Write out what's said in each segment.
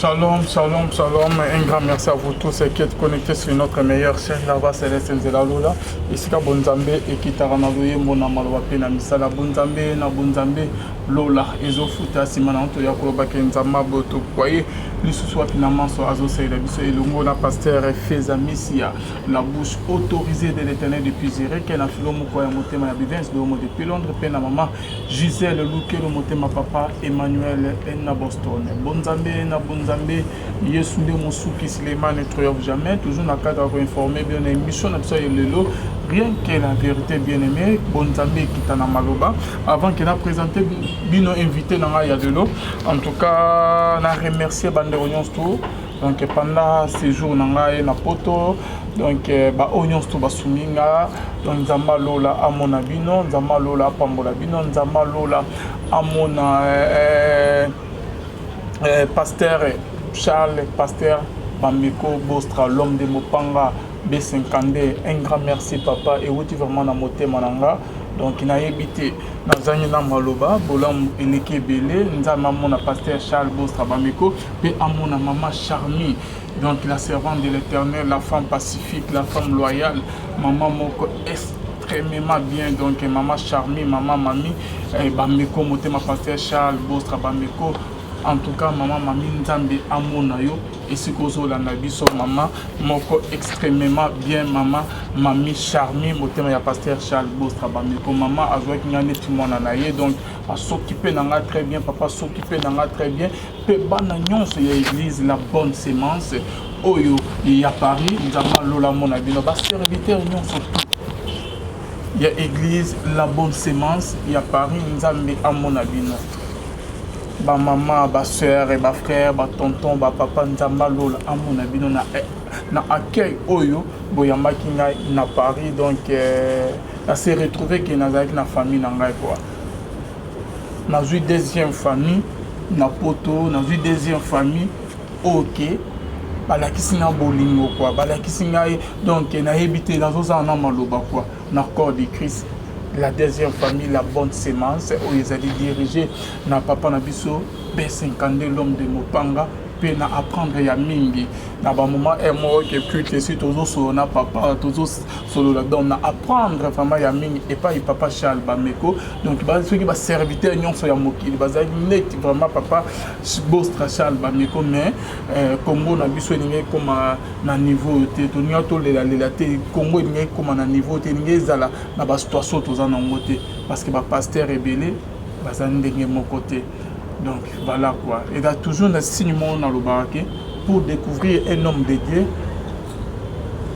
Shalom, shalom, shalom. Un grand merci à vous tous qui êtes connectés sur notre meilleure chaîne là-bas, Céleste Nzelalola. Ici, Bonzambe et Kitaranaloye, Mona Malwape, Namisala, Bonzambe, na Bonzambe, Lola, Ezofuta, Simananto, Yakoroba, Kenzama, Boto, Kwaye, l'Issoua, finalement, sur Azo Seydabisse et le mot, la pasteur Feza Missia, la bouche autorisée de l'éternel depuis Zéré, qu'elle a fait le mot, quoi, Motema, la Bivens, le mot depuis Londres, Pena Maman, Gisèle, Louké, le Motema, Papa, Emmanuel, na Boston. Bonzambe, na Bonzambe, Yesunde, Moussouki, Sileman, ne trouve jamais, toujours dans le cadre pour informer, bien émission, rien que la vérité bien aimée, Bonzambe qui t'a maloba, avant qu'il a présenté Bino invité dans la Yadelo. En tout cas, on a remercié Bande Oignons Tour. Donc pendant ces jours, on a na poto. Donc Oignons Tour Basuminga. Donc Nzamba Lola Amona Bino, Nzamba Lola Pambola Bino, Nzamba Lola Amona Pasteur Charles, Pasteur Bameko Bostra, l'homme de Mopanga. B50, un grand merci papa et où tu vraiment dans moté mananga donc il a habité dans Zanina Maloba bolam eleke belé nza maman na pasteur Charles Bostra Bameko et à mon maman Charmy donc la servante de l'Éternel, la femme pacifique, la femme loyale, maman moko extrêmement bien donc maman Charmy, maman Mami Bameko moté ma pasteur Charles Bostra Bameko. En tout cas, maman Mami Nzambe Amonayo et si kozo la nabiso maman moko extrêmement bien maman Mami Charmy motema ya pasteur Charles Bostra Bameko maman avec nyane tout monde anaye donc à s'occuper nanga très bien papa s'occuper nanga très bien pe bana nyonso ya église la bonne sémence oyo ya Paris Nzamba Lola mona bino ba serviteur nyonso il y a église la bonne sémence ya Paris Nzambe Amona bino ba maman, ba soeur, ba frère, ba tonton, ba papa, Nzamba Lola, amona bino na accueil oyo, boyamba ki ngai na Paris donc na se retrouver que na avec na famille na ngai quoi. Na vu deuxième famille na poto, na vu deuxième famille OK. Bala kisina bolingo quoi, bala kisina donc na habité dans oza na maloba quoi, na corps de Christ. La deuxième famille, la bonne sémence, où ils allaient diriger na papa Nabiso, B50, l'homme de Mopanga, puis na apprendre ya mingi. Na ba moment moi que culte ici toujours sur na papa toujours solo là donc na apprendre vraiment ya mingi et pas papa Charles Bameko donc ba ceux qui va serviteur nyonso ya mokili bazali net vraiment papa Bostra Charles Bameko mais Congo na biso ninge comme na niveau te to nya to lela te Congo ninge comme na niveau te ninge zala na ba situation toza na ngote parce que ba pasteur rebelle bazali ndenge mon côté donc voilà quoi et là toujours na signe dans le barake pour découvrir un homme de Dieu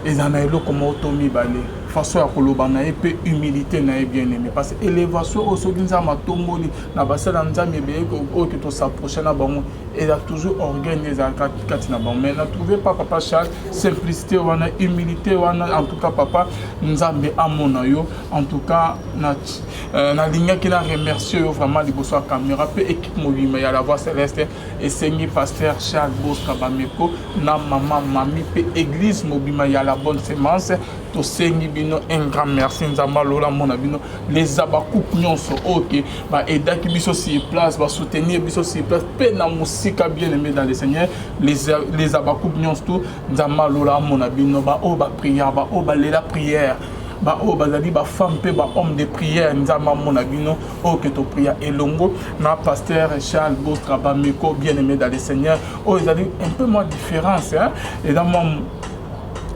et en aïlo comme automi balé façon à koloba na épée humilité na bien aimé parce que élévation au soginza matomboli na basala nzambe be ko que to s'approcher na bango et a toujours organisé à katina bango mais na trouvé pas papa Charles simplicité wana humilité wana en tout cas papa nzambe amona yo en tout cas na ligne qui na remercier vraiment liboso caméra pe équipe mobile ya la voix céleste et seigneur pasteur Charles Bostra Bameko na maman Mami pe église mobile ya la bonne sémence to seigneur un grand merci Nzamba Lola mona bino les abakoup nyonso OK ba edaki biso sur place ba soutenir biso sur place pe na musika bien aimé dans le Seigneur les abakoup nyonso tout Nzamba Lola mona bino ba o ba prière ba o ba lela prière ba o bazali ba femme pe ba homme de prière Nzamba mona bino o que to prière elongo na pasteur Charles Bostra Bameko bien aimé dans le Seigneur o ezali un peu moins différence hein et dans mon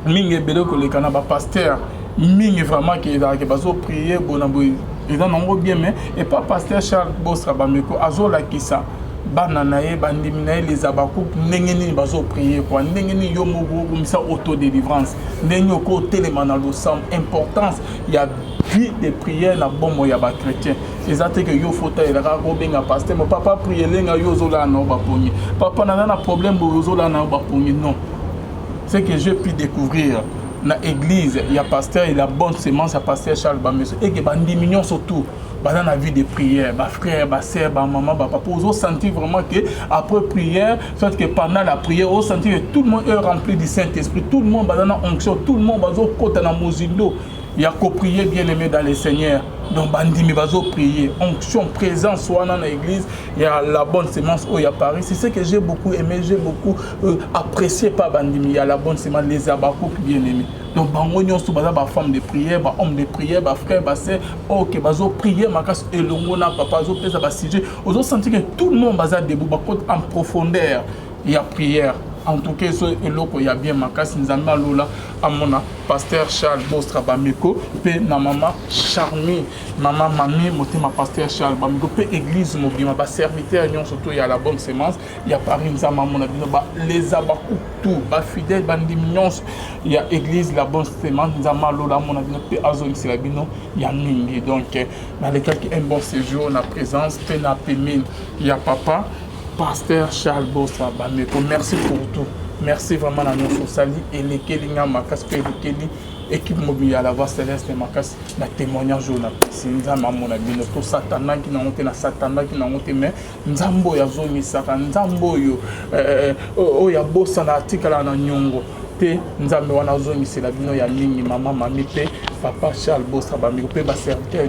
mingi belo ko le kana ba pasteur mingi vraiment qui est bazo prier bonaboy et dans nombre bien mais et pas pasteur Charles Bostra Bameko azo la kisa bananaye bandiminaye les abakou ndengeni bazo prier quoi ndengeni yo mogo misa auto délivrance ndengeni ko télémana lo sam importance il y a vie de prière na bon ya ba chrétien exacte que yo fota il ra ko benga pasteur mon papa prier lenga yo zola na ba pongi papa na problème bo zola na ba pongi non c'est que j'ai pu découvrir na église il y a pasteur il a bonne sémence à pasteur Charles Bameko et que bandi mignon surtout dans la vie de prière ba frère ba sœur ba maman ba papa vous sentir vraiment que après prière soit que pendant la prière vous sentir que tout le monde est rempli du Saint-Esprit tout le monde ba dans onction tout le monde ba zo kota na mozindo Il y a qu'au prier bien aimé dans le Seigneur. Donc, bandimi bazo prier. Onction, présence, soit dans l'église, il y a la bonne sémence où il y a Paris. C'est ce que j'ai beaucoup aimé, j'ai beaucoup apprécié par bandimi. Il y a la bonne sémence, les abakou bien aimés. Donc, bangonyon sous baza ba femme de prière, ba homme de prière, ba frère, ba sœur, ok, bazo prier, ma casse et l'ongona, papa, bazo pesa ba sujet. Vous avez senti que tout le monde baza debout, ba côte en profondeur, il y a prière. En tout cas, il y a bien ma casse, nous avons lola à mon pasteur Charles Bostra Bameko, puis na maman Charmy, maman Mami, ma pasteur Charles Bameko, puis église mobile, ma serviteur, surtout il y a la bonne sémence, il y a Paris, nous avons les abakou, tout, ba fidèle, bandi mignons, il y a église, la bonne sémence, nous avons lola, mon avis, puis azon, c'est la bino, il y a mingi, donc, dans les cas qui un bon séjour, la présence, puis na pémine, il y a papa. Pasteur Charles Bostra Bameko, merci pour tout. Merci vraiment à nous Sali et les Kélinga Makas, et les Kéli, équipe mobile à la voix céleste et Makas, la témoignage au Napsi, Nzama mon ami, notre Satana qui n'a monté, la Satana qui n'a monté, mais Nzambo ya zoni saka, Nzambo yo, ya bossa na article na nyongo. Nzambe wana zoni c'est la bino ya mingi maman mami pe papa Charles Bostra Bameko pe ba serviteur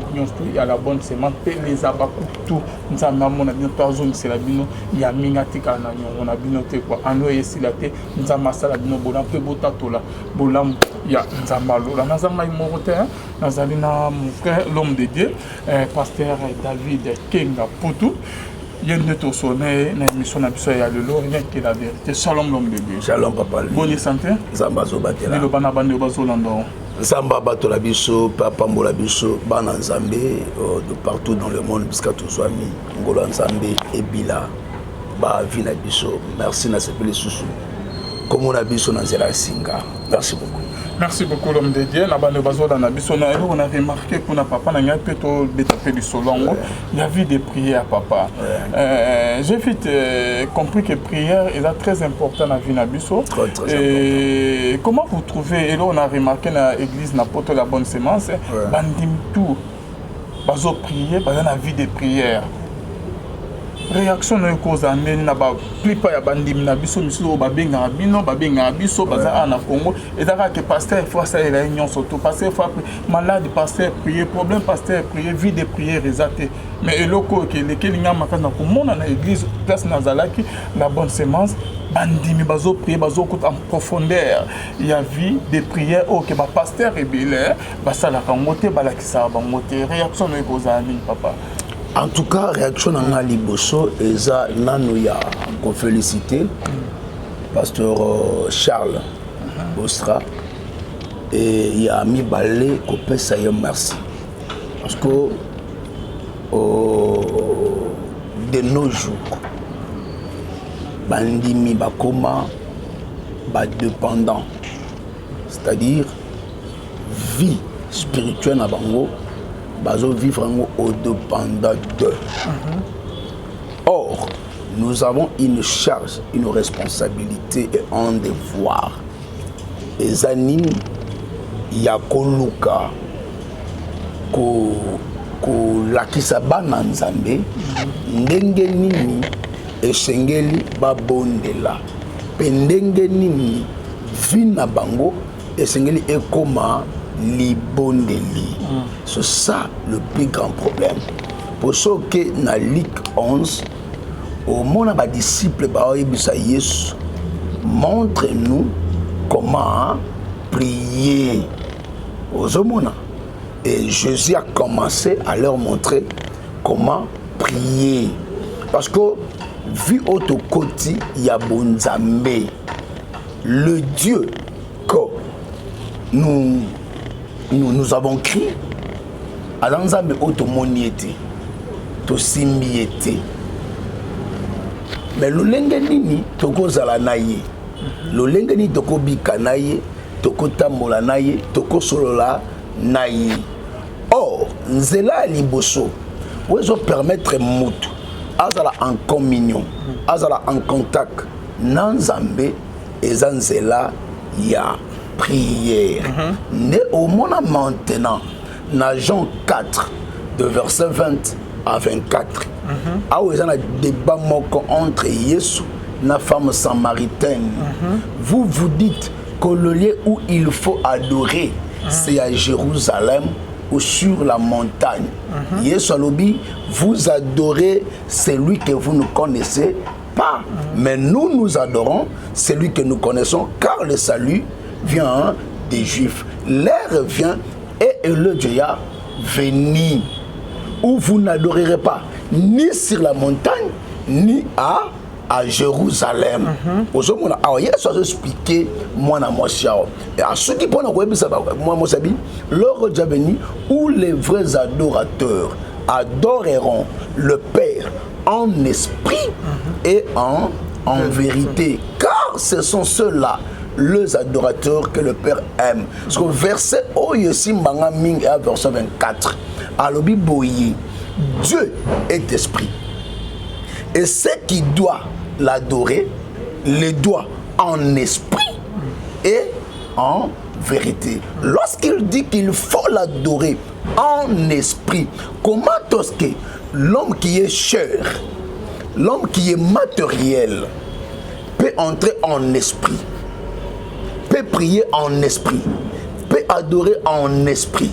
il y a la bonne sémence pe les abakou tout nzambe amona bino to zoni c'est la bino ya minga tika na nyongo na bino te quoi ano esila te nzambe sala bino bona pe botatola bolam ya nzambe lola nazanga imorote nazali na mon frère l'homme de Dieu pasteur David Kenga Poutou. Il y a une autre sonné, une émission d'habitude à l'eau, rien que la vérité. Shalom l'homme de Dieu. Shalom papa. Bonne santé. Zamba zobatela. Le banabande bazolando. Zamba batola biso, papa mbola biso, bana nzambe de partout dans le monde jusqu'à tout soit mis. Ngolo nzambe et bila ba vina biso. Merci na sepele susu. Comme on a biso na zela singa. Merci beaucoup. Merci beaucoup l'homme de Dieu. On a remarqué qu'on a papa n'a pas pu du solongo. Il y a vu des prières papa. J'ai vite compris que prière est très important dans la vie d'Abisso. Et comment vous trouvez, et là on a remarqué dans l'église n'a pas la bonne sémence, bandim tout, bazo prier, dans la vie de prière. Réaction na cause amène na ba plupart ya bandim na biso miso ba benga bino ba benga biso baza na Congo et daka que pasteur faut ça la union surtout pasteur faut malade pasteur prier problème pasteur prier vie de prière exaté mais eloko que lesquels nga makana ko mona na église place nazalaki la bonne sémence bandimi bazo prier bazo ko en profondeur il y a vie de prière au que ba pasteur rebelle ba sala ka ngote ba la kisa ba ngote réaction na cause amène papa. En tout cas, réaction à Nali Bosso, et ça, Nanouya, qu'on félicite, pasteur Charles Bostra, et il y a mis balai, qu'on peut ça y merci. Parce que de nos jours, bandimi bakoma, dépendant, c'est-à-dire vie spirituelle à Bango. Bazo vivre au dépendant d'eux. Or, nous avons une charge, une responsabilité et un devoir. Et Zanin, Yakoluka, ko lakisa bana nzambe, ndenge nini esengeli babondela. Pendenge nini vina bango esengeli ekoma libondeli. C'est ça le plus grand problème. Pour ce que dans Luc 11, au monde des disciples, montre-nous comment prier aux hommes. Et Jésus a commencé à leur montrer comment prier. Parce que, vu au côté, il y a Bonzambe, le Dieu que nous avons crié, alors nous avons automoniété, tosimbiété. Mais le lengeni toko zalanaye, le lengeni toko bikanaye, toko tamolanaye, toko solola naye. Or, nzela liboso, où ils ont permettre mutu, azala en communion, azala en contact, nanzambe et zanzela ya prière. Mais au moment maintenant, dans Jean 4, de verset 20 à 24, où il y a un débat entre Jésus et la femme samaritaine. Vous vous dites que le lieu où il faut adorer c'est à Jérusalem ou sur la montagne. Yesu alobi, vous adorez celui que vous ne connaissez pas. Mais nous adorons celui que nous connaissons, car le salut vient des Juifs. L'heure vient et le Dieu venir où vous n'adorerez pas ni sur la montagne ni à Jérusalem. Alors, Yesu a expliqué moi na moi siao. Et à ceux qui prennent moi l'heure déjà venu où les vrais adorateurs adoreront le Père en esprit et en vérité, car ce sont ceux-là les adorateurs que le Père aime. Parce que verset Oyesimbanga Ming à verset 24, Alobi Boye, Dieu est esprit. Et ceux qui doivent l'adorer, les doit en esprit et en vérité. Lorsqu'il dit qu'il faut l'adorer en esprit, comment est-ce que l'homme qui est chair, l'homme qui est matériel, peut entrer en esprit, peut prier en esprit, peut adorer en esprit?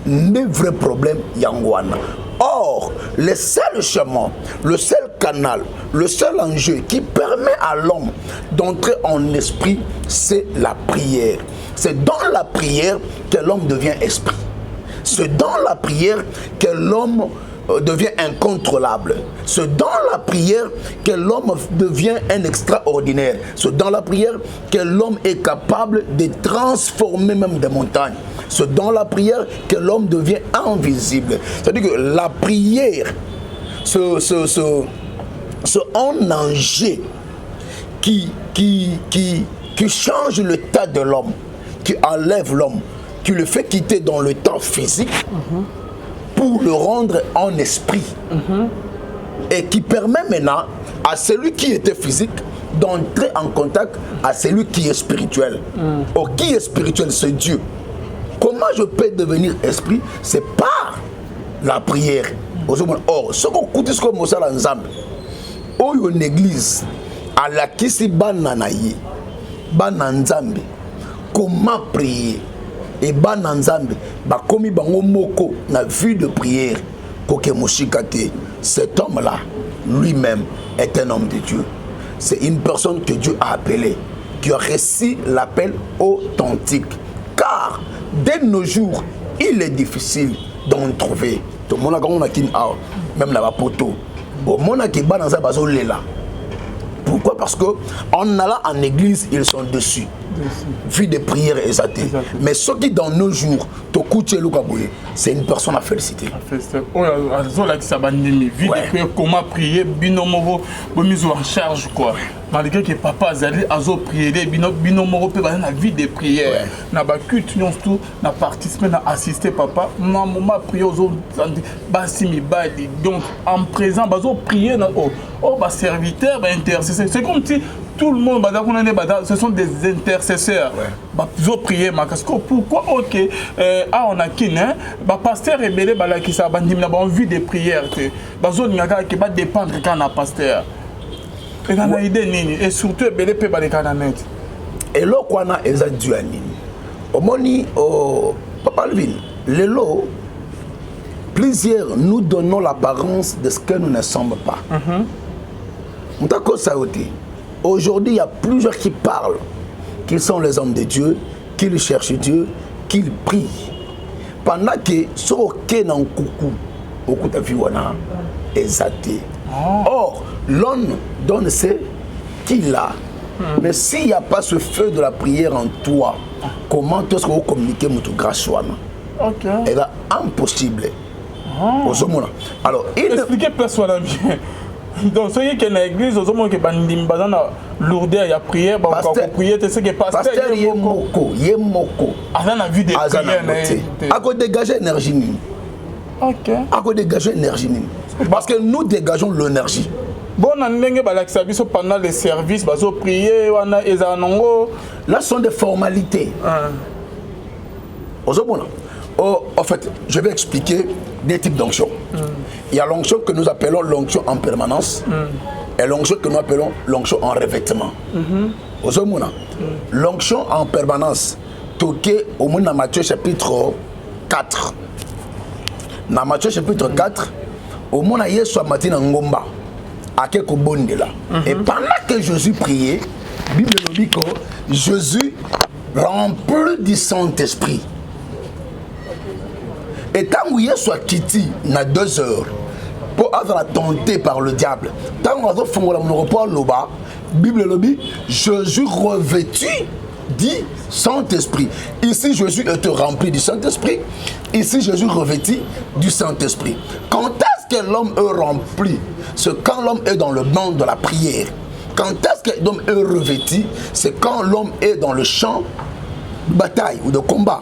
Le vrai problème, Yangwana. Or, le seul chemin, le seul canal, le seul enjeu qui permet à l'homme d'entrer en esprit, c'est la prière. C'est dans la prière que l'homme devient esprit. C'est dans la prière que l'homme devient incontrôlable. C'est dans la prière que l'homme devient un extraordinaire. C'est dans la prière que l'homme est capable de transformer même des montagnes. C'est dans la prière que l'homme devient invisible. C'est-à-dire que la prière, c'est un enjeu qui change le tas de l'homme, qui enlève l'homme, qui le fait quitter dans le temps physique pour le rendre en esprit. Et qui permet maintenant à celui qui était physique d'entrer en contact à celui qui est spirituel. Or, qui est spirituel, c'est Dieu. Comment je peux devenir esprit? C'est par la prière. Or, ce qu'on écoute, ce qu'on dit ensemble, ou une église, à la kisi bananaye, bananzambe, comment prier? Et bananzambe, bakomi bango moko na vie de prière, koke moshikate. Cet homme-là, lui-même, est un homme de Dieu. C'est une personne que Dieu a appelée, qui a reçu l'appel authentique. Car dès nos jours, il est difficile d'en trouver. Tout le monde a même la poto. Au monde qui bat dans sa base là. Pourquoi? Parce que en allant en église, ils sont dessus. Vie de prière exaltée. Mais ce qui dans nos jours, c'est une personne à féliciter. Comment prier, binomo, mise en charge quoi. Malgré que papa Azali a prié, binomo peut avoir la vie de prière. Na ba culte tout, na participer, na assister papa. Na maman prier aux autres, basimi badi. Donc en présent, bazo prier na ba serviteur, ba intercesseur. C'est comme si tout le monde, ce sont des intercesseurs. Ils ont prié, pourquoi ok, on a qui pasteur est belé qui ça a envie de prière. Qui va dépendre quand on pasteur. Et surtout belé peut balé quand on est. Et là qu'on a exactement au moni Papa Levin, les lots plusieurs nous donnons l'apparence de ce que nous ne sommes pas. Aujourd'hui, il y a plusieurs qui parlent qu'ils sont les hommes de Dieu, qu'ils cherchent Dieu, qu'ils prient. Pendant que ce qui est en coucou, beaucoup de vie est athée. Or, l'homme donne ce qu'il a. Mais s'il n'y a pas ce feu de la prière en toi, comment est-ce que vous communiquez votre grâce? Elle est impossible. Alors, expliquez personnellement bien. Donc, ceux qui sont dans l'église, ils ont lourdeur, il y a prière, il y a prière, c'est que pasteur Yemoko. Azana vie de prière. À quoi dégager l'énergie? Ok. À quoi dégager l'énergie? Parce que nous dégageons l'énergie. Bon, pendant les services, prier, là, ce sont des formalités. En fait, je vais expliquer des types d'onction. Il y a l'onction que nous appelons l'onction en permanence et l'onction que nous appelons l'onction en revêtement. L'onction en permanence, toqué au monde dans Matthieu chapitre 4. Dans Matthieu chapitre 4, au monde a Yesu amati na ngomba. À quelque bonde là. Et pendant que Jésus priait, Bible nous dit que Jésus rempli du Saint-Esprit. Et tant que Yesu a quitté na 2 heures pour être tenté par le diable, tant qu'on a fait mon repos là-bas, Bible nous dit Jésus revêtu du Saint-Esprit. Ici, Jésus était rempli du Saint-Esprit. Ici, Jésus revêtu du Saint-Esprit. Quand est-ce que l'homme est rempli? C'est quand l'homme est dans le banc de la prière. Quand est-ce que l'homme est revêtu? C'est quand l'homme est dans le champ de bataille ou de combat.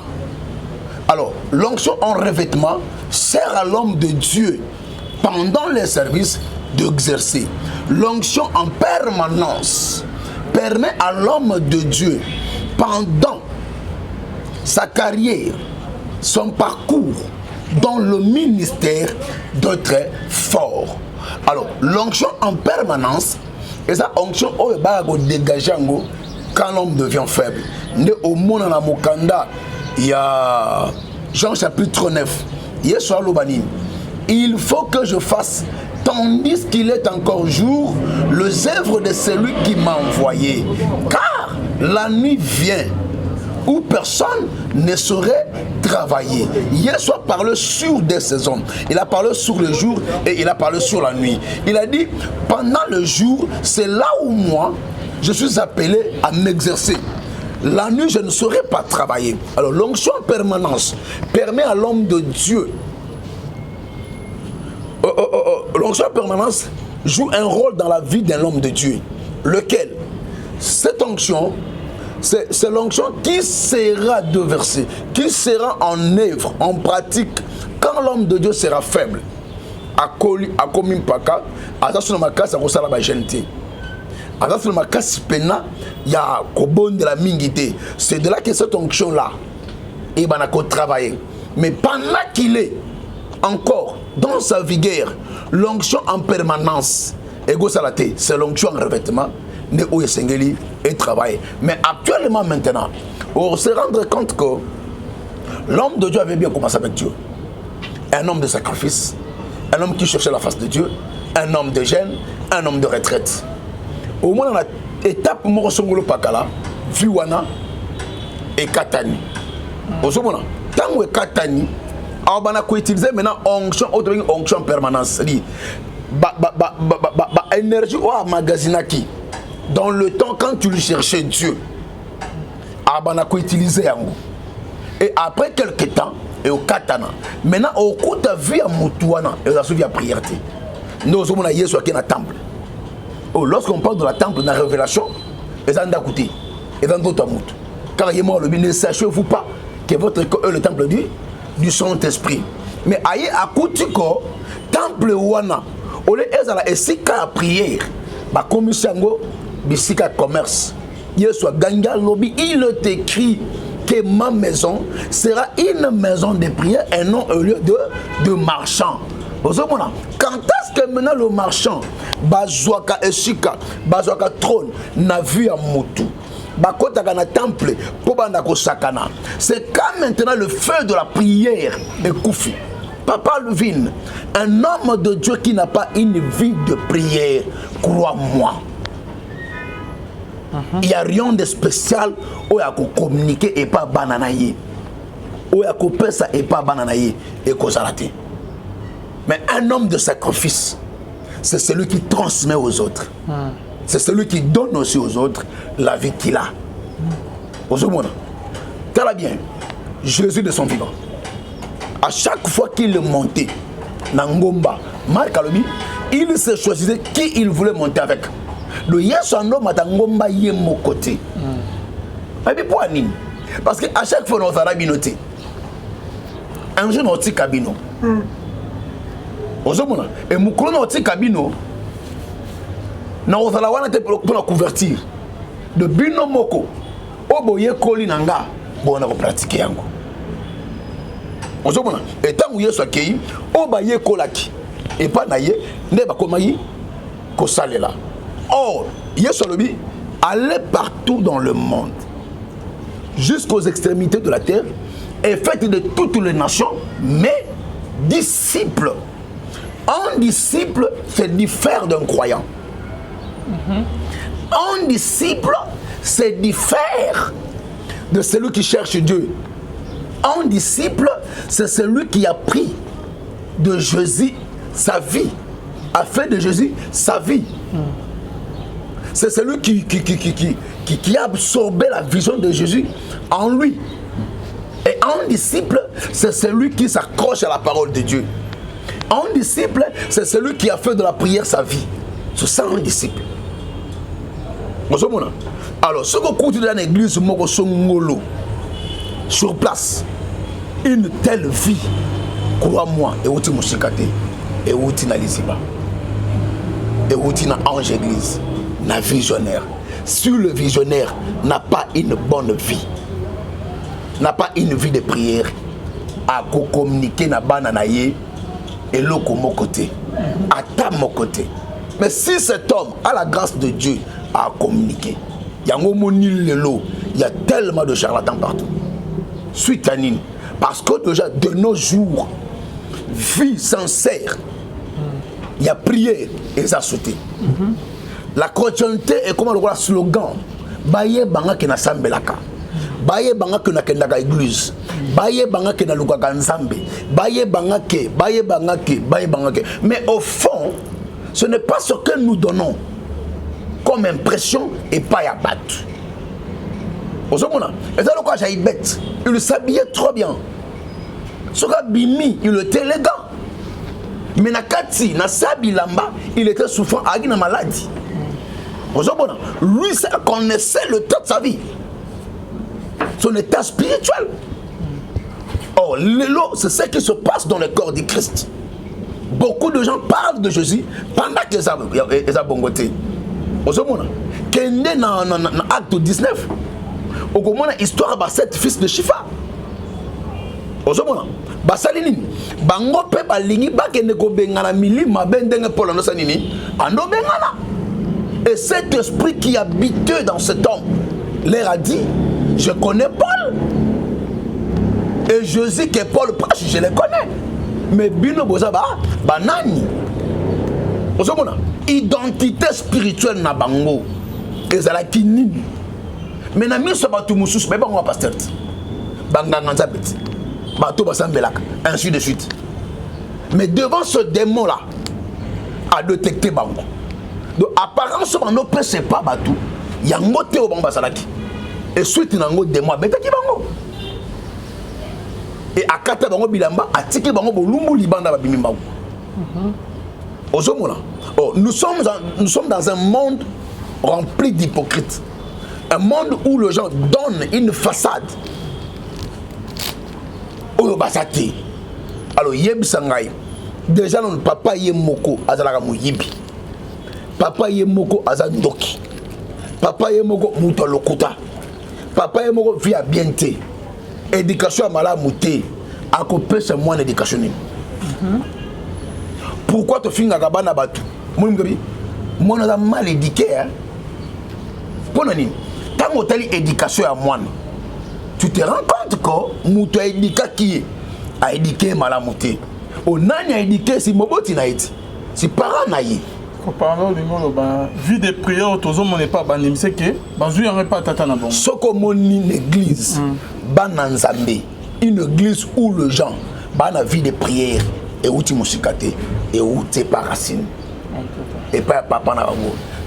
Alors, l'onction en revêtement sert à l'homme de Dieu pendant les services d'exercer. L'onction en permanence permet à l'homme de Dieu pendant sa carrière, son parcours dans le ministère d'être fort. Alors, l'onction en permanence, et ça, onction au dégager quand l'homme devient faible. Né au monde dans la Mokanda, il y a Jean chapitre 9. Il faut que je fasse, tandis qu'il est encore jour, les œuvres de celui qui m'a envoyé. Car la nuit vient où personne ne saurait travailler. Yesu a parlé sur des saisons. Il a parlé sur le jour et il a parlé sur la nuit. Il a dit, pendant le jour, c'est là où moi, je suis appelé à m'exercer. La nuit, je ne saurais pas travailler. Alors, l'onction en permanence permet à l'homme de Dieu. L'onction en permanence joue un rôle dans la vie d'un homme de Dieu. Lequel? Cette onction, c'est l'onction qui sera déversée, qui sera en œuvre, en pratique, quand l'homme de Dieu sera faible. À commun paka, à ça sur ma casse, à ça la gente. À ça sur ma casse pena, il y a kobon de la mingité. C'est de là que cette onction là, il va travailler. Mais pendant qu'il est encore dans sa vigueur, l'onction en permanence, c'est l'onction en revêtement. Et travailler. Mais actuellement maintenant, on se rendre compte que l'homme de Dieu avait bien commencé avec Dieu. Un homme de sacrifice, un homme qui cherchait la face de Dieu, un homme de jeûne, un homme de retraite. Au moins dans l'étape Morosongolo Pakala, Viwana et Katani. Au moment, tant que Katani, on va utiliser maintenant onction permanence. Énergie ou magasinaki. Dans le temps, quand tu lui cherchais Dieu, on utilisé. Et après quelques temps, et au katana, maintenant, au coup de vie à Moutouana, et on a suivi la prière. Nous sommes à Yesu qui est dans le temple. Lorsqu'on parle de la temple, dans la révélation, ils ont d'écouter. Ils ont d'autres mots. Car il est mort, ne sachez-vous pas que votre est le temple du Saint-Esprit. Mais aïe, à Koutiko, temple Wana, au lieu de la prière, ma commission, bisika commerce. Yesu ganga lobby, il est écrit que ma maison sera une maison de prière et non un lieu de marchand. Quand est-ce que maintenant le marchand bazwaka esika bazwaka trône na vu à mutu bakota kana temple pour banda ko sakana, c'est quand maintenant le feu de la prière est koufi. Papa Levine, un homme de Dieu qui n'a pas une vie de prière, crois-moi, il n'y a rien de spécial où il y a communiquer et pas bananaïe. Où il y a coupé ça et pas bananaïe et causalate. Mais un homme de sacrifice, c'est celui qui transmet aux autres. C'est celui qui donne aussi aux autres la vie qu'il a. Au monde, t'as bien, Jésus de son vivant. À chaque fois qu'il est monté, Nangomba, Marc Alobi, il se choisissait qui il voulait monter avec. Le Yesu Ando Matangomba yé mon côté. Mais pourquoi nini? Parce qu'à chaque fois nous avons noté. Un jour nous avons cabino. Et nous avons cabino. Nous avons pour la couverture. De bino moko. Oboye koli nanga. Bon on a pratiqué yango. Et tant que Yesu akei, obaye kolaki. Et pas naye, ne ba komayi ko salela. Or, Yesu Lobi allait partout dans le monde jusqu'aux extrémités de la terre et faites de toutes les nations mes disciples. Un disciple se diffère d'un croyant. Un disciple se diffère de celui qui cherche Dieu. Un disciple, c'est celui qui a pris de Jésus sa vie, a fait de Jésus sa vie. C'est celui qui a absorbé la vision de Jésus en lui. Et un disciple, c'est celui qui s'accroche à la parole de Dieu. Un disciple, c'est celui qui a fait de la prière sa vie. C'est ça un disciple. Alors, ce qu'on continue dans l'église, sur place, une telle vie, crois-moi, et où tu m'as chicaté, et où tu n'as pas, et où tu n'as ange église, n'a visionnaire. Si le visionnaire n'a pas une bonne vie, n'a pas une vie de prière, à communiquer na bananaye et l'autre mon côté, à ta mon côté. Mais si cet homme a la grâce de Dieu à communiquer, il y a tellement de charlatans partout. Suite à Nine. Parce que déjà de nos jours, vie sincère, il y a prière et ça sauté. La chrétienté est comme le slogan. Baye banga ke na sambelaka. Baye banga ke na kendaka église. Baye banga ke na lukaka nzambe. Baye banga ke. Mais au fond, ce n'est pas ce que nous donnons comme impression et pas à battre. Et ça, le quoi j'ai bête. Il s'habillait trop bien. Ce gars Bimi, il était élégant. Mais Nakati, Nasabi Lamba, il était souffrant, il avait une maladie. Lui, ça connaissait le temps de sa vie. Son état spirituel. Or, c'est ce qui se passe dans le corps du Christ. Beaucoup de gens parlent de Jésus pendant qu'ils ont bongoté. Kende dans acte 19. Au moment histoire de 7 fils de Shifa. Basalini bango pe balingi bakende ko bengana milima bendenge polo no sanini ando bengana. Et cet esprit qui habitait dans cet homme leur a dit, je connais Paul. Et Jésus que Paul prêche, je le connais. Mais bino bozaba banani. Ozomona identité spirituelle na bango ezalaki nini. Mais na miso batu mususu ba bango pasteur. Banganga nzabeti. Bato basambelaka, ainsi de suite. Mais devant ce démon-là, à détecter bango. Donc, apparemment, ce bango ne sait pas batou. Il y a un mot au bango basalaki. Et suite, il y a un mot démon, betaki bango. Et à kata bango bilamba, à tiki bango bolumbu libanda babimi bango. Nous sommes dans un monde rempli d'hypocrites. Un monde où les gens donnent une façade. Alors yeb sangai déjà non papa yemoko azalaka moyibi, papa yemoko azandoki, papa yemoko muto lokuta, papa yemoko via bienté, éducation à malamu te akopesa moi éducation. Pourquoi te finga kabana batu mungabi mon a mal éduqué hein pour nani tant tali éducation à moi. Tu te rends compte que Moutou a éduqué qui a éduqué Malamouté. On a éduqué si Moboti n'a été. Si parents n'a été. Parlons de vie de prière, tout le monde n'est pas banni. C'est que, il n'y a pas de tata. Ce qu'on a une église, une église où les gens, la vie de prière, et où tu musikate, et où tu es pas racine. Et pas papa n'a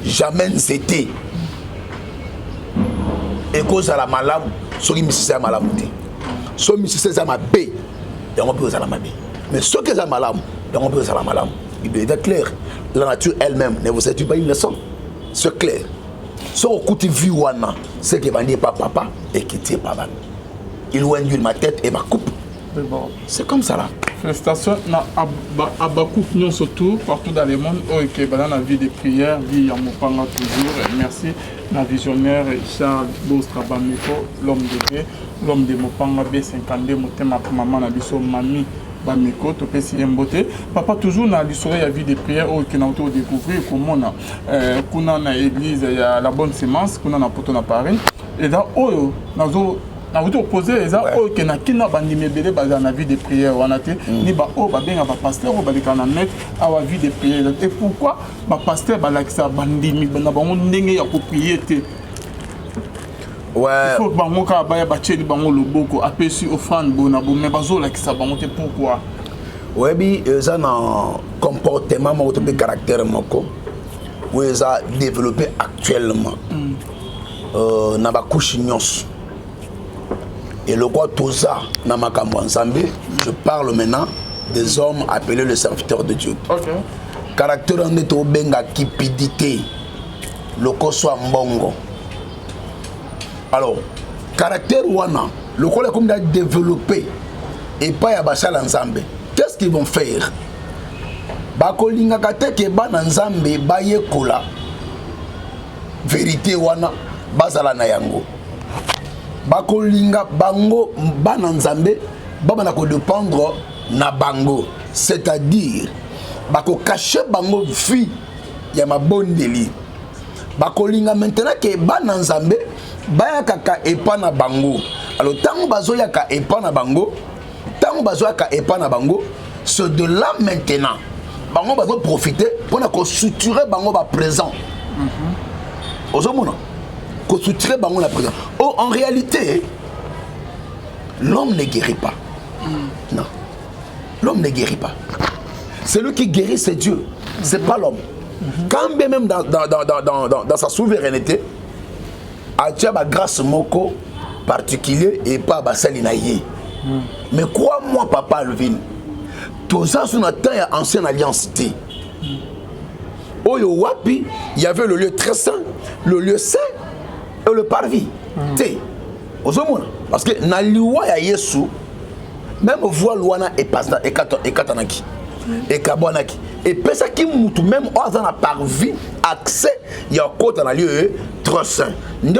jamais c'était. Et cause à la malam, ceux qui misent à malam, ceux qui misent à ma paix, ils ont besoin de la mabe. Mais ceux qui ont malam, ils ont besoin de la malam. Il doit être clair. La nature elle-même ne vous êtes pas une leçon. C'est clair. Ce qui est vu, c'est que n'est pas papa et qui n'est pas ban. Il loin de ma tête et ma coupe. C'est comme ça là. Félicitations à Bakou, nous surtout partout dans le monde. Ok, dans la vie de prière, vie à Mopanga toujours. Merci, la visionnaire Charles Bostra Bamiko, l'homme de Dieu, l'homme de Mopanga B52, Motema maman Nabiso Mami Bamiko, Topesi Mbote. Papa toujours dans l'histoire de la vie de prière, qui n'a pas découvert comment on a l'église, il y a la bonne sémence, qu'on a poto na Paris. Et là, nazo na vous opposé eza o ke na kina bandimi belé baza na vie de prière wana te ni ba o ba benga ba pasteur o ba leka na net awa vie de prière et pourquoi ba pasteur ba lakisa bandimi na bango ndenge ya ko prier te ouais faut bango ka ba ya ba tcheli bango loboko apesi offrande bona bo mais bazo lakisa bango te pourquoi ouais bi ça na comportement mo to be caractère moko où ça développé actuellement na ba couche nyonso. Et le quoi tout ça, dans ma ensemble, je parle maintenant des hommes appelés les serviteurs de Dieu. Okay. Caractère en est au benga cupidité, le quoi soit mbongo. Alors, caractère wana, le quoi est comme développé et pas à bachal ensemble. Qu'est-ce qu'ils vont faire? Bakolinga kate ke ban ensemble baye kola. Vérité wana bazala na yango. Bakolinga bango bana nzambe babana ko dépendre na bango, c'est-à-dire bako cacher bango vie ya mabondeli. Bakolinga maintenant que bana nzambe baya kaka epa na bango. Alors tango bazoya ka epa na bango, tango bazoya ka epa na bango, c'est de là maintenant bango bazo profiter pour na ko suturer bango ba présent. Ozomona constituer bango la présence. Oh, en réalité, l'homme ne guérit pas. Non. L'homme ne guérit pas. Celui qui guérit, c'est Dieu. C'est pas l'homme. Quand bien même dans sa souveraineté, Atia ba grâce moko particulier et pas basalinaye. Mais crois-moi, papa Alvin, tout ça sur notre temps ancienne alliance. Oh, yo wapi, il y avait le lieu très saint, le lieu saint. Et le parvis, parce que na liwa ya Yesu, même voix louana et pasna et katanaki et kabonaki et pesa ki mutu même dans la parvis accès ya côté na lieu très saint.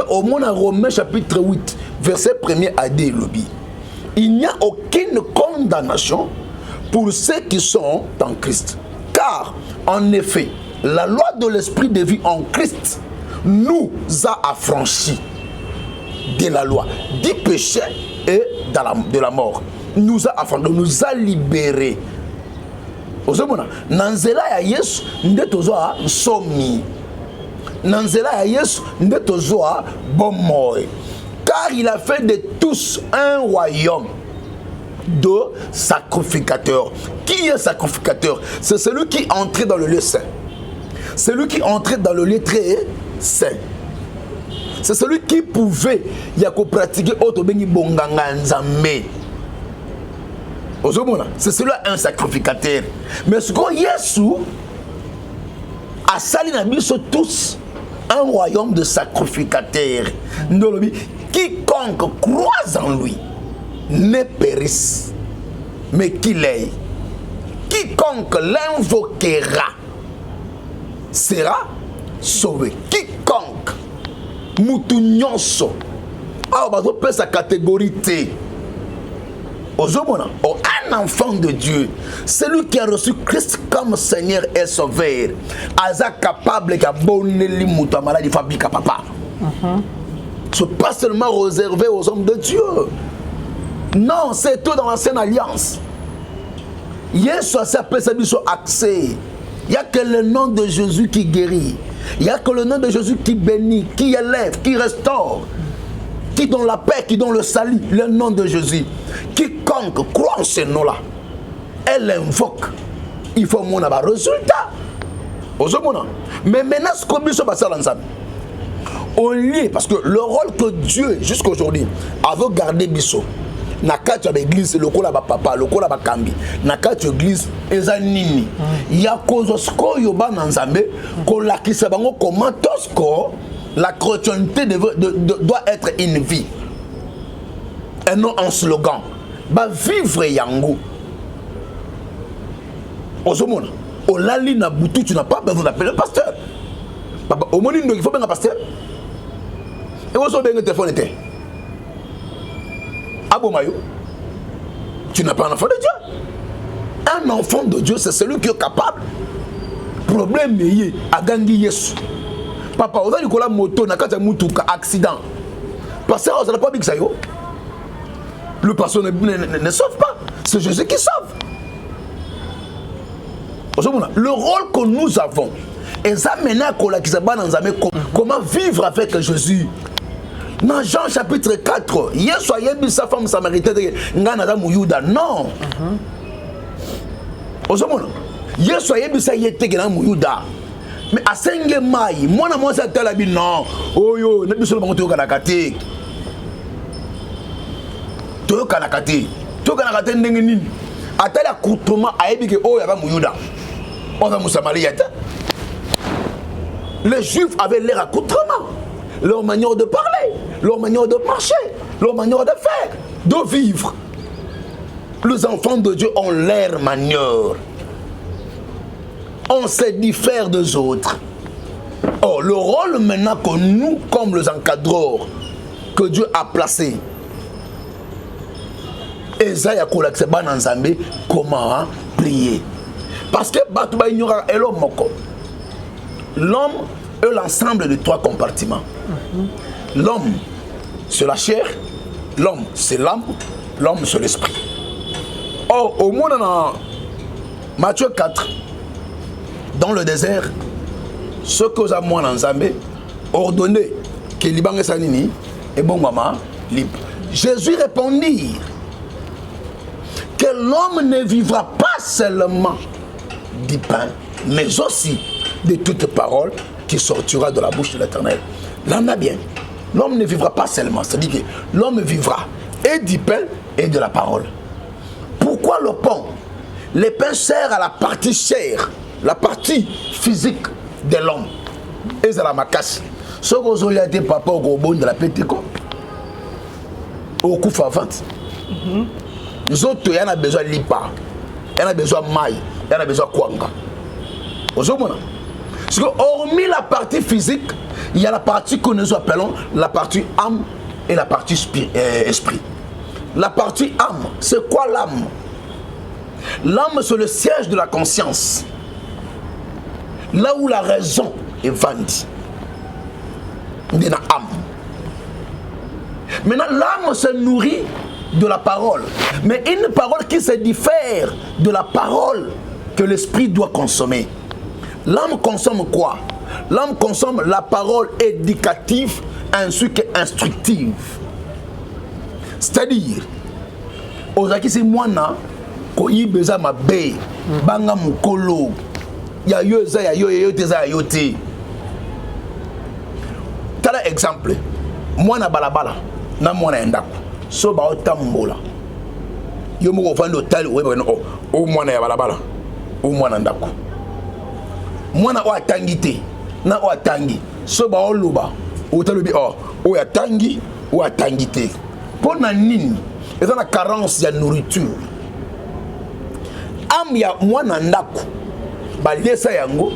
Au monde en Romains chapitre 8 verset 1er à 2 lobby. Il n'y a aucune condamnation pour ceux qui sont en Christ. Car en effet, la loi de l'esprit de vie en Christ nous a affranchis de la loi, du péché et de la mort. Nous a affranchis, nous a libérés. Nanzela ya Yesu nde tozoa somi. Nanzela ya Yesu nde tozoa bomoy. Car il a fait de tous un royaume de sacrificateurs. Qui est sacrificateur? C'est celui qui entrait dans le lieu saint. Celui qui entrait dans le lieu très saint. C'est celui qui pouvait pratiquer autobengi bonganga nzambe. C'est celui-là un sacrificateur. Mais ce qu'on Yesu a sali na biso tous un royaume de sacrificateurs. Quiconque croit en lui ne périsse, mais qu'il ait. Quiconque l'invoquera sera sauvé. Quiconque mutu nyonso bazo pe sa catégorie T. Un enfant de Dieu, celui qui a reçu Christ comme Seigneur et Sauveur, aza capable d'abonner mutu maladie fabrique papa. Ce n'est pas seulement réservé aux hommes de Dieu. Non, c'est tout dans l'ancienne alliance. Yesu a appelé sa biso accès. Il n'y a que le nom de Jésus qui guérit. Il n'y a que le nom de Jésus qui bénit, qui élève, qui restaure, qui donne la paix, qui donne le salut. Le nom de Jésus. Quiconque croit en ce nom-là, elle invoque. Il faut mon résultat. Mais maintenant, ce qu'on dit ensemble, au lieu, parce que le rôle que Dieu, jusqu'à aujourd'hui, avait gardé Bisso, na kati ya l'église lokola ba papa lokola ba kambi na kati ya église eza nini ya kozo skoyo ba na nzambe ko lakisa bango comment tosko la chrétienté doit être une vie et non un slogan ba vivre yango ozomona olali na butu tu n'as pas besoin d'appeler le pasteur papa au moni ndo il faut bien un pasteur et ozo bien le téléphone était Abomayo, tu n'as pas un enfant de Dieu. Un enfant de Dieu, c'est celui qui est capable. Problème, mais a gagné Yesu. Papa, on a dit que la moto n'a qu'à mutuka accident. Parce que on n'a pas dit que ça yo. Le pasteur ne sauve pas. C'est Jésus qui sauve. Le rôle que nous avons, et ça maintenant comment vivre avec Jésus. Dans Jean chapitre 4, il y a sa femme samaritaine, non. Yesu ayebisa yete na muyuda mais asenge mai mwana mwasi atala bi non oyo na biso bango toyoka na kate ndenge nini atala kutuma ayebike oyo aba muyuda on va musamaria. Les Juifs avaient leur accoutrement, leur manière de parler, leur manière de marcher, leur manière de faire, de vivre. Les enfants de Dieu ont leur manière. On se diffère des autres. Or, le rôle maintenant que nous, comme les encadreurs, que Dieu a placé, comment prier. Parce que l'homme est l'ensemble de 3 compartiments. L'homme, c'est la chair, l'homme, c'est l'âme, l'homme, c'est l'esprit. Or, au monde, dans Matthieu 4, dans le désert, ce que vous avez moi dans Zambé, ordonné que Liban Sanini et bon maman libre. Jésus répondit que l'homme ne vivra pas seulement du pain, mais aussi de toute parole qui sortira de la bouche de l'Éternel. Là, on a bien. L'homme ne vivra pas seulement, c'est-à-dire que l'homme vivra et du pain et de la parole. Pourquoi le pain? Le pain sert à la partie chair, la partie physique de l'homme. Et c'est la macasse. Ce que vous avez été papa au gros de la pético, au coup favante. Les autres, il y en a besoin de lipa, il y en a besoin de maille, il y en a besoin de kwanga. Parce que hormis la partie physique, il y a la partie que nous appelons la partie âme et la partie esprit. La partie âme, c'est quoi l'âme? L'âme, c'est le siège de la conscience. Là où la raison est vendue. Il y a l'âme. Maintenant, l'âme se nourrit de la parole. Mais une parole qui se diffère de la parole que l'esprit doit consommer. L'âme consomme quoi? L'âme consomme la parole éducative ainsi qu'instructive. C'est-à-dire, ozaki si mwana ko yibeza mabe banga mukolo ya yoza ya yo teza yo te. Tala exemple, mwana balabala na mwana ndako so ba otambola yo moko fando tali weba no o mwana ya balabala o mwana ndako mwana o atangite na o atangi so ba oluba o talobi o ya tangi o atangite pona nini eza na carence ya nourriture am ya mwana ndako balesa yango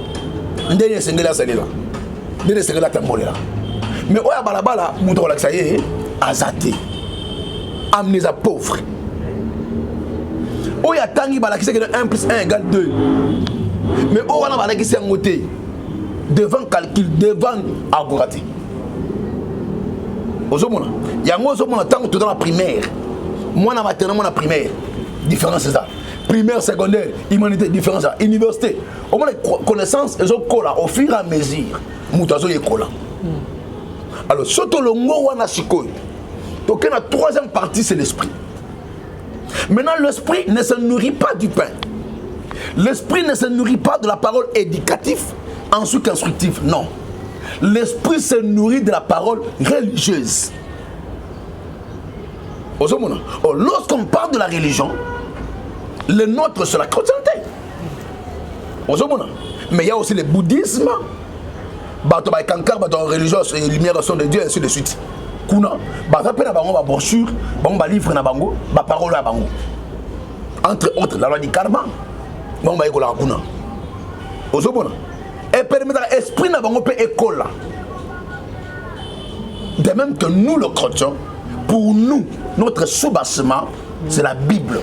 ndene sengela salela ndene sengela tambolela mais oya balabala muto ko lakisa ye azate amener à pauvre. Oh, il y a tant qui que 1 plus 1 égale 2. Mais oh, on a qui s'est monté devant calcul, devant agoraté. Il y a un tant que dans la primaire. Moi, dans la primaire, différence c'est ça. Primaire, secondaire, humanité, différence ça. Université. Au moins, les connaissances, elles ont collé au fur et à mesure. Moutazo est collé. Alors, surtout le mot wana chikoy. Donc la troisième partie, c'est l'esprit. Maintenant, l'esprit ne se nourrit pas du pain. L'esprit ne se nourrit pas de la parole éducative, ensuite instructive. Non. L'esprit se nourrit de la parole religieuse. Lorsqu'on parle de la religion, le nôtre, c'est la chrétienté. Mais il y a aussi le bouddhisme, la religion, la lumière de Dieu, et ainsi de suite. Kuna ba pena bango ba brochure bango ba livre na bango ba parole na bango entre autres la loi du karma bango ba ekola kuna ozobona et permettre l'esprit na bango pe ekola de même que nous le chrétien pour nous notre soubassement c'est la Bible.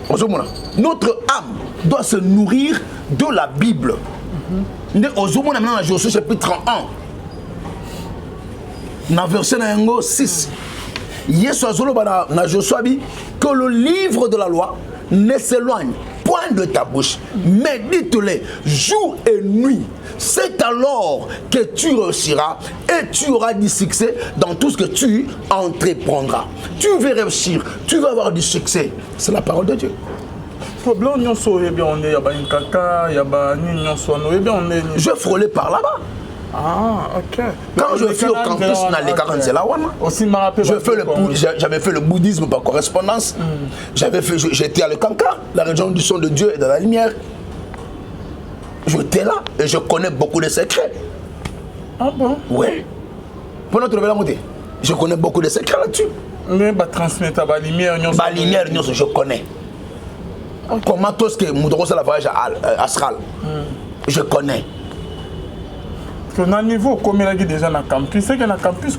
Ozobona notre âme doit se nourrir de la Bible. Ozobona maintenant dans Josué chapitre 31 dans verset 6, Yesu azolo bana na Joshua bi que le livre de la loi ne s'éloigne point de ta bouche, mais dis-le jour et nuit. C'est alors que tu réussiras et tu auras du succès dans tout ce que tu entreprendras. Tu vas réussir, tu vas avoir du succès. C'est la parole de Dieu. Je frôlais par là-bas. Ah, ok. Quand je suis au campus, j'avais fait le bouddhisme par correspondance. J'étais à Le Kanka, la région du son de Dieu et de la lumière. J'étais là et je connais beaucoup de secrets. Ah bon? Oui. Pour notre la montée, je connais beaucoup de secrets là-dessus. Mais transmettre la lumière, je connais. Comment tout ce que Moudoro c'est la voyage astral, je connais. Parce qu'au niveau combien il y a déjà dans le campus, c'est que dans le campus,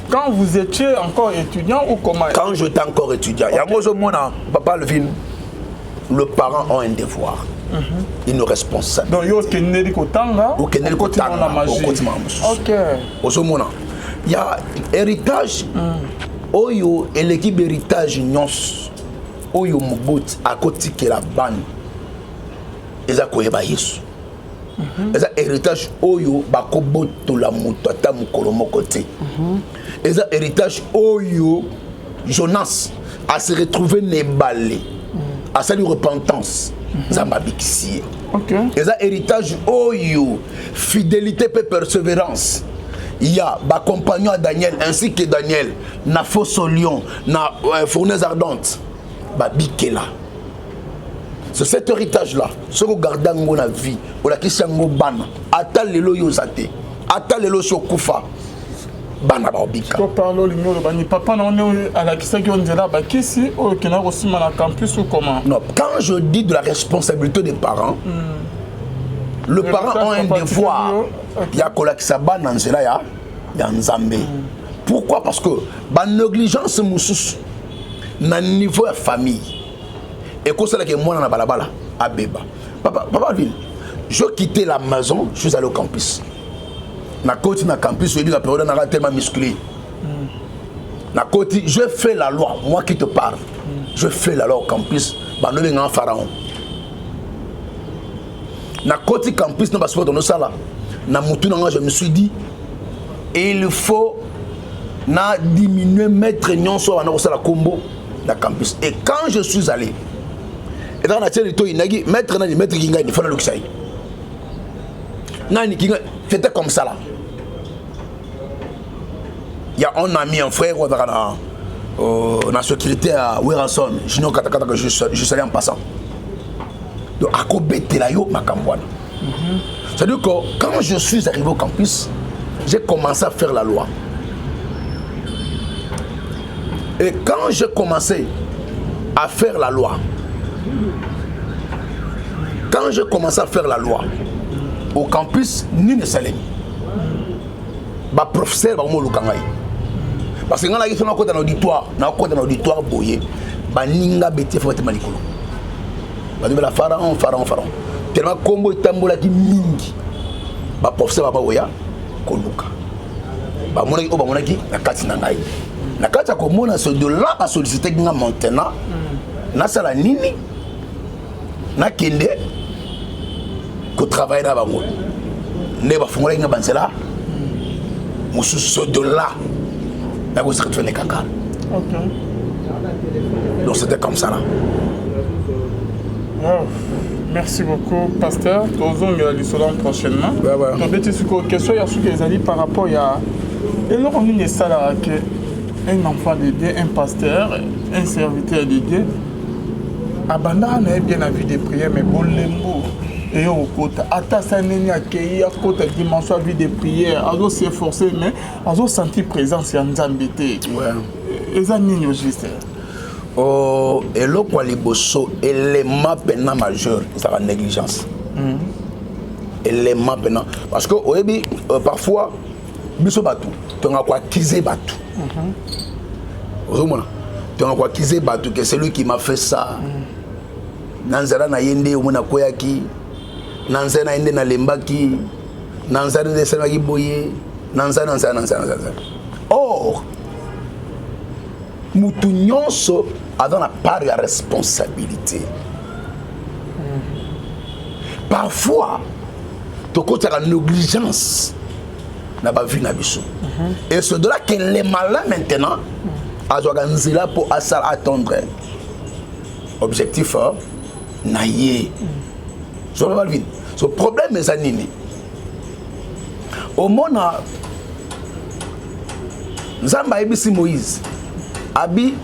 quand vous étiez encore étudiant ou comment? Quand j'étais encore étudiant, il y a papa le film, les parents ont un devoir, une responsabilité. Donc il y a héritage, oyo et l'équipe héritage nyons, oyo mobot à côté que la bande, ils a quoi yesu. Eza héritage oyo bakoboto la mutata mukolomo côté. Eza héritage oyo Jonas a se retrouvé nébalé à sa repentance zamba bikisi. Eza héritage oyo fidélité et persévérance. Il y a ba compagnon à Daniel ainsi que Daniel na fosse au lion na fournaise ardente ba bikela. C'est cet héritage-là, ce que garde dans la vie, ou la question bana, ata lelo yozate, ata lelo sokufa, bana baobika. Tu parles de papa non à la question qu'on dit là, bah qui si au qui n'a aussi mal à campus ou comment? Non, quand je dis de la responsabilité des parents, les parents ont un devoir. Il y a kola qui s'abat dans cela ya nzambe. Pourquoi? Parce que ba négligence moussous, na niveau de famille. Et comme ça que moi dans la balabala à Beba. Papa ville. Je quittais la maison, je suis allé au campus. Na côté na campus, je dis la période n'a tellement musclé. Na côté, je fais la loi, moi qui te parle. Je fais la loi au campus, bah nous en pharaon. Na côté campus na passeport dans ça là. Na mutu je me suis dit il faut na diminuer mettre nyon so na la combo na campus. Et quand je suis allé et dans la télé, il maître Kinga, il faut le luxe. C'était comme ça là. Il y a un ami, un frère, dans la sécurité à Werason, je suis allé en passant. Donc, à côté de la c'est-à-dire que quand je suis arrivé au campus, j'ai commencé à faire la loi. Et quand j'ai commencé à faire la loi, quand j'ai commencé à faire la loi au campus Nine Salem, bah professeur bah mo lukangai parce que ngala qui sont dans l'auditoire boyé bah ninga beti faut être malikolo bah de la pharaon tellement combo tambola qui mingi bah professeur bah boya koluka bah monaki o bah monaki na kati na ngai na kati ko mona so de là à solliciter nga maintenant na sala nini na kende ko travailler na bango ne ba fongola nga bansela mususu de là na ko se retrouver les caca. Donc c'était comme ça là. Oh, merci beaucoup pasteur. Tozong la lisolon prochainement. Donc beti suko question ya suko ezali par rapport ya et là on est ça là que un enfant de Dieu, un pasteur, un serviteur de Dieu abanda na bien la vie de prière mais bon lembo et au côté atasa neni accueillir à côté dimension vie de prière azo s'efforcer mais azo sentir présence ya nzambe te eza nini juste oh et le quoi liboso élément pénal majeur c'est la négligence élément pénal parce que au début parfois biso batu tonga kwa kize batu ozomona tonga kwa kize batu que c'est lui qui m'a fait ça nanzara na yende omona koyaki nanzara na yende na lembaki nanzara de selaki boye nanzara or mutu nyonso a dans la part de la responsabilité. Parfois, tu as la négligence dans la vie de biso. Et c'est de là que les malins maintenant a organisé là pour attendre. Objectif, naïe. Ce problème est anini. Au monde, Zamba ebisi Moïse, Abi,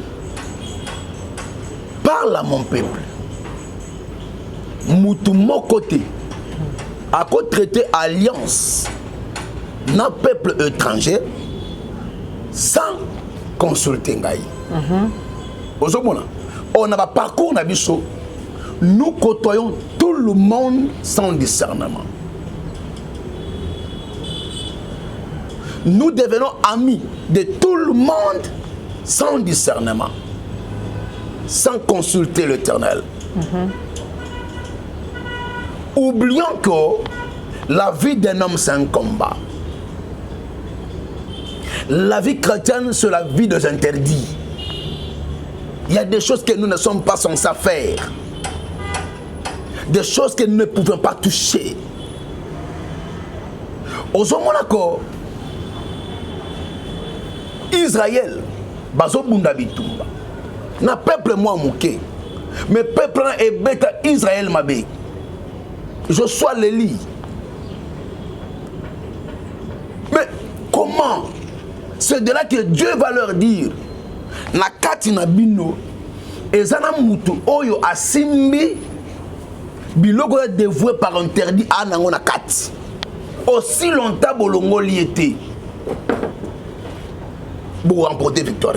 parle à mon peuple. Moutou mon côté, à quoi traiter alliance d'un peuple étranger sans consulter Ngaï. On a un parcours, nous côtoyons tout le monde sans discernement. Nous devenons amis de tout le monde sans discernement, sans consulter l'Éternel. Oublions que la vie d'un homme, c'est un combat. La vie chrétienne, c'est la vie des interdits. Il y a des choses que nous ne sommes pas censés faire. Des choses que nous ne pouvons pas toucher. Aujourd'hui, Israël, bazo bunda bitumba. Na peuple moi mouké. Mais peuple est bête Israël mabé. Je sois l'Élie. Mais comment? C'est de là que Dieu va leur dire na kati na bino ezana mutu oyo asimbi biloko dévoué par interdit anango na kati. Aussi longtemps bolongo liété. Pour remporter victoire.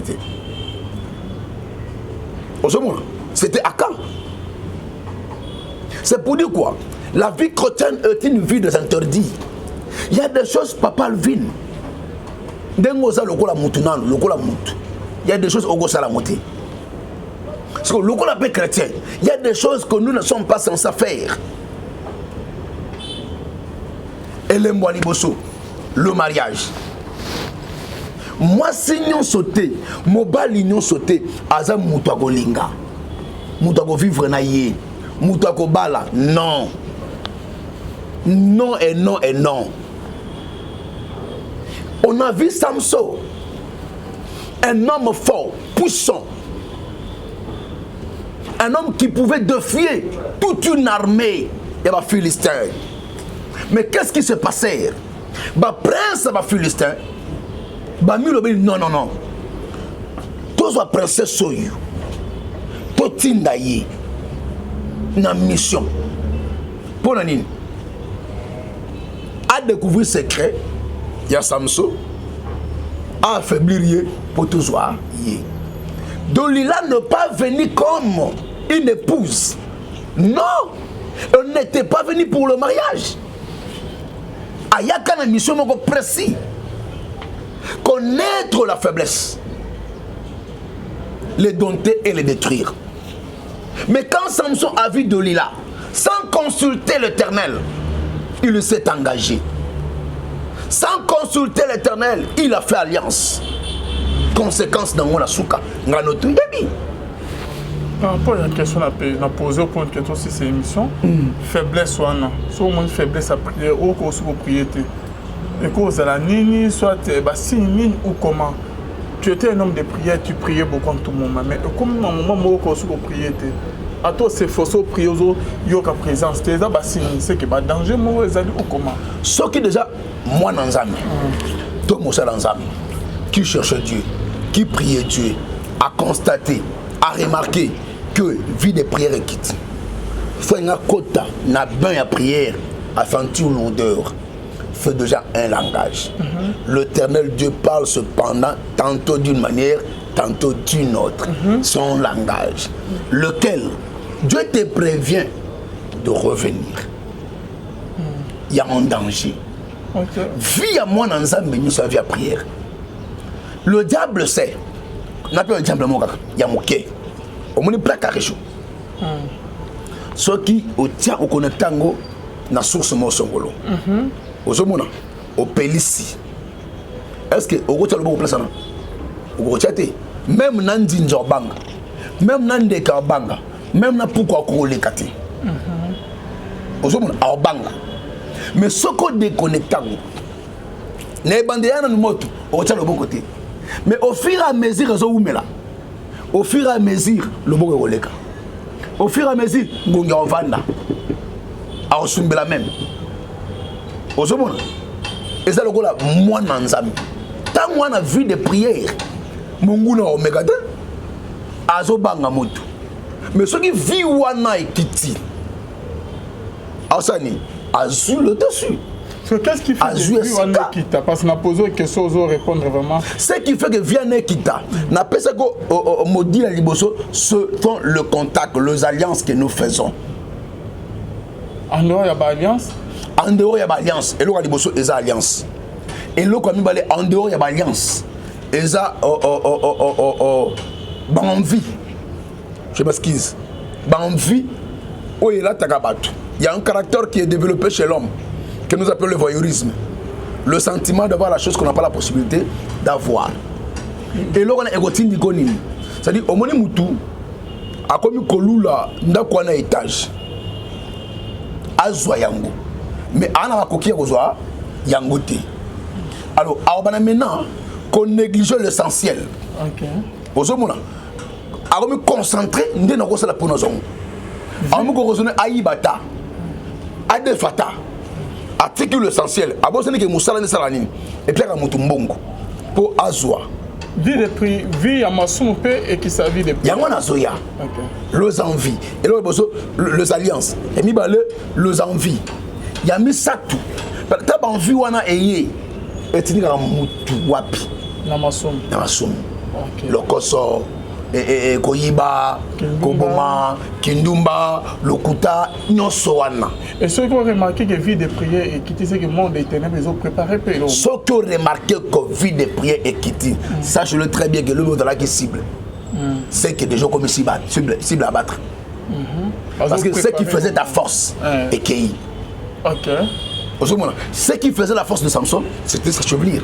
C'était à quand? C'est pour dire quoi? La vie chrétienne est une vie des interdits. Il y a des choses, papa le vin. Il y a des choses au gosa la montée. Parce que le paix chrétien, il y a des choses que nous ne sommes pas censés faire. Et le mariage. Moi, si nous sauté, mobile nous sauté, aza mutako linga, mutako vivre na ye, mutako bala, non, non et non et non. On a vu Samson, un homme fort, puissant, un homme qui pouvait défier toute une armée des Philistins. Mais qu'est-ce qui se passait? Bah prince des Philistins. Non, non, non. Tous les princesses soyou. Tout tindaye. Na mission. Pour la nine. A découvrir secret. Il y a Samson. A affaiblir pour tout soir. Dalila ne pas venir comme une épouse. Non. Elle n'était pas venue pour le mariage. Ayaka na mission précis. Connaître la faiblesse, les dompter et les détruire. Mais quand Samson a vu Dalila, sans consulter l'Éternel, il s'est engagé. Sans consulter l'Éternel, il a fait alliance. Conséquence dans mon souka. Par rapport à la question que je posée au point de question sur ces émissions, faiblesse ou non, soit au moins faiblesse à prier, ou qu'on se prier. Et cause à la nini, soit si nini ou comment. Tu étais un homme de prière, tu priais beaucoup en tout moment. Mais comme un moment où tu priais, à toi c'est faux, prier aux yoka présence. Tu es là, c'est que danger, moi, ou comment. Ce qui déjà, moi dans l'âme, toi, moi, dans l'âme, qui cherche Dieu, qui prie Dieu, a constaté, a remarqué que vie de prière est quitte. Il faut un quota, na bain à prière, à sentir l'odeur. Fait déjà un langage. L'Éternel Dieu parle cependant tantôt d'une manière, tantôt d'une autre. Son langage. Lequel Dieu te prévient de revenir. Il y a un danger. Vie à moi dans nous sa vie à prière. Le diable sait. On appelle le diable il y a moqué. On me dit plaque à réchaud. Ce qui au tient au connectango na source mo songolo. Ozomona au Pélici. Est-ce que au retour au place là? Au Rochate, même na ndinja banga même na ndeka banga même na pourquoi ko le kati ozomona a banga mais soko déconnectango ne bandeyana no moto o tcha le bon côté mais au fur et à mesure zo umela au fur et à mesure le bon koleka au fur et à mesure ngonga ovanda a osumbela même ozomona et ça le ko la moi na nzambe tant moi na vie de prière monguna omega te azobanga moto mais ce qui vit wana ekiti asani azu le dessus. Qu'est-ce qui fait que Viana Kita? Parce qu'on a posé une question aux répondre vraiment. Ce qui fait que Viana Kita n'a pas ça que maudit la liboso, ce sont le contact, les alliances que nous faisons. En dehors, il y a une alliance. En dehors, il y a une alliance. Et l'autre liboso, il y a une alliance. Et l'autre, en dehors, il y a une alliance. Et ça, envie. Je m'excuse. Envie. Oh, il y a il y a un caractère qui est développé chez l'homme, que nous appelons le voyeurisme. Le sentiment d'avoir la chose qu'on n'a pas la possibilité d'avoir. Et là, on a égotine d'icône. C'est-à-dire, au moment où a comme Kolula, n'a quoi un étage. Azwa yango. Mais on a coquille à yangote. Alors, maintenant, qu'on néglige l'essentiel. Ok. Au moment où on me concentrer, on a la prononciation. On me concentrer à Ibata. Ade fata articule l'essentiel abo ce n'est que musala ne salani et puis à mutumbongo pour azwa vie de prix vie à masum pe et qui sa vie de prix yango na zoya les envies et là les alliances et mi balé les envies ya mi satu ta ba envie wana eye etinika mutu wapi na masum le koso et Koyiba, Koboma, Kindumba, Lokuta, Nyosoana. Et ceux qui ont remarqué que vie de prière et quitter, c'est que le monde des ténèbres, ils ont préparé pour l'homme. Ceux qui ont remarqué que vie de prière et quitter, sachez-le très bien que le monde là qui cible, c'est que des gens comme cible à battre. Parce que ce qui faisait ta force est Kei. Ok. Ce qui faisait la force de Samson, c'était sa chevelure.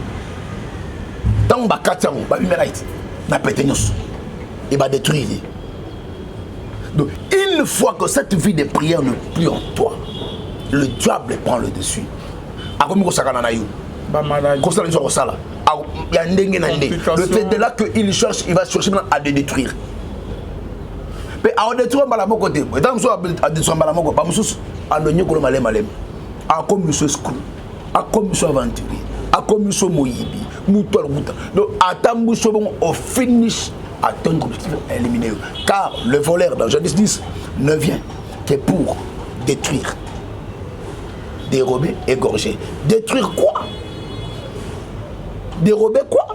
Tant que Bakatian, Babimelite, n'a pas été et va détruire. Donc, une fois que cette vie de prière n'est plus en toi, le diable prend le dessus. Le fait de là qu'il cherche, il va chercher à les détruire. Mais à détruire à mon côté, à détruire à mon côté, à ne pas comme screw, à comme aventurier, à comme moyibi, donc à tambousson au finish. Atteindre l'objectif éliminer. Car le voleur dans Genèse 10 ne vient que pour détruire, dérober, égorger. Détruire quoi? Dérober quoi?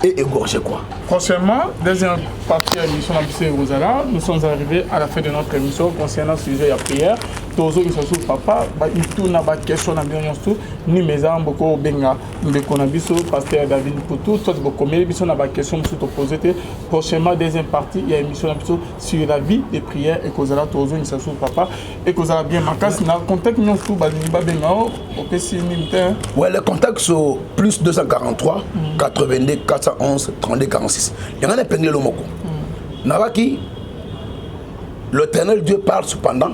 Et égorger quoi? Prochainement, deuxième partie de l'émission d'Ambissé Rosala, nous sommes arrivés à la fin de notre émission concernant le sujet de la prière. Tozo qui se papa, il tourne à la question de ni mes âmes, beaucoup benga, nous connaissons pasteur David Poutou, toi beaucoup mais l'émission n'a pas question de poser. Prochainement, deuxième partie, il y a une émission sur la vie des prières et que Zala Tozo qui se papa et que Zala bien marqué. Dans le contexte, nous sommes benga, au PC Nimter. Ouais, le contact sur plus 243 82 411 32 46. Il y en a épinglé le moko. Naraki, l'Éternel Dieu parle cependant,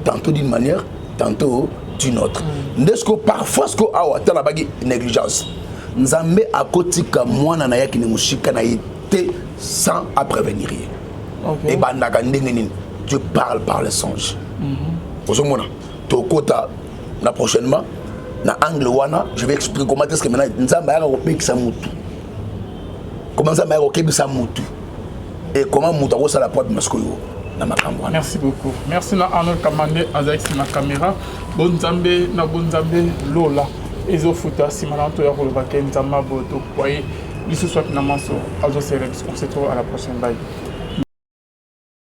tantôt d'une manière, tantôt d'une autre. N'est-ce que parfois, ce qu'on a la bague négligence. Nzambe a kotika mwana na yaki ni mushika na été sans à prévenir. Et bandaka ndengenin, Dieu parle par les songes. Pour mona, tokota na prochainement na angle wana, je vais expliquer comment est-ce que maintenant Nzambe a repéki sa mutu. Comment Nzambe a repéki sa mutu. Et comment mutu a la porte mascoyo. Merci beaucoup. Merci à Arnold Kamande, Azaïs na caméra. Bonzambe, na bonzambe, Lola. Ezo Futa, Simananto Yakolobake, Nzama Boto, Kwaye. L'issue soit na manso. On se retrouve à la prochaine. Bye.